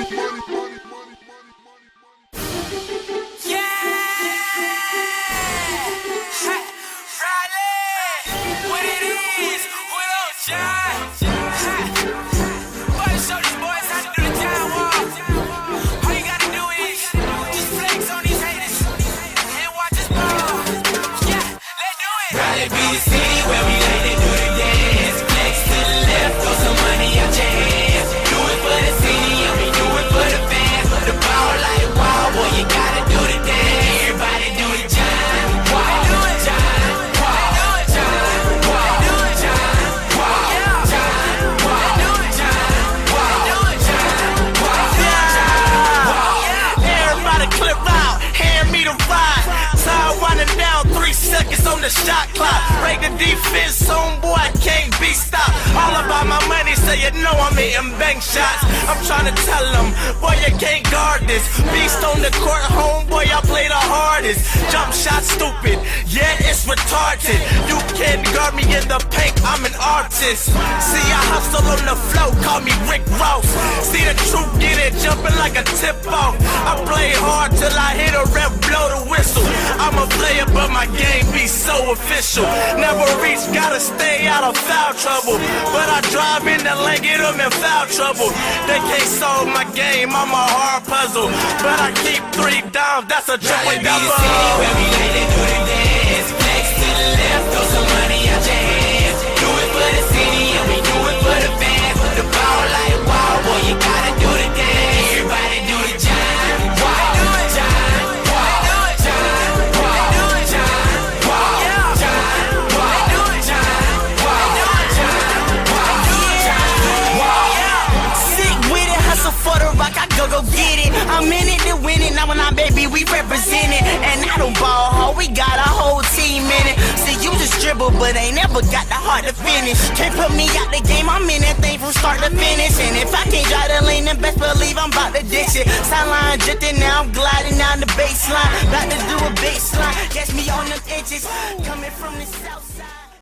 Be the city where we like to do the dance. Flex to the left, throw some money out your hands. Do it for the city and we do it for the fans. The ball like wow, boy, you gotta do the dance. Everybody do the John, wow, John, wow, John, wow, John, wow, John, wow, John, wow, John, wow. Everybody clip out, hand me the ride. Time winding down, 3 seconds on the shot clock. Break the defense on, boy, I can't be stopped. All about my money, so you know I'm hitting bank shots. I'm trying to tell them, boy, you can't guard this. Beast on the court, homeboy, I play the hardest. Jump shot stupid, yeah, it's retarded. You can't guard me in the paint, I'm an artist. See, I hustle on the flow, call me Rick Ross. See the truth, get it, jumping like a tip-off. I play hard till I hit a rep, blow the whistle. I'm a player, but my game be so official. Never reach, gotta stay out of foul trouble. But I drive in the lane, get them in foul trouble. They can't solve my game, I'm a hard puzzle. But I keep 3 down, that's a triple double. Where we like to do the dance. Flex to the left, throw some money out your hands. Do it for the city and we do it for the fans. The ball like wow, boy, you gotta do the dance. Everybody do the John, wow, John, wow, John, wow, John, wow, John, wow, John, wow, John. Sick with it, hustle for the rock, I go get it. I'm in it to win it, now when I'm baby, we represent it. And I don't ball hard, we got a whole team in it. See, you just dribble, but ain't never got the heart to finish. Can't put me out the game, I'm in that thing from start to finish. And if I can't drive the lane, then best believe I'm about to ditch it. Sideline drifting, now I'm gliding down the baseline. About to do a baseline, catch me on them inches, coming from the south side.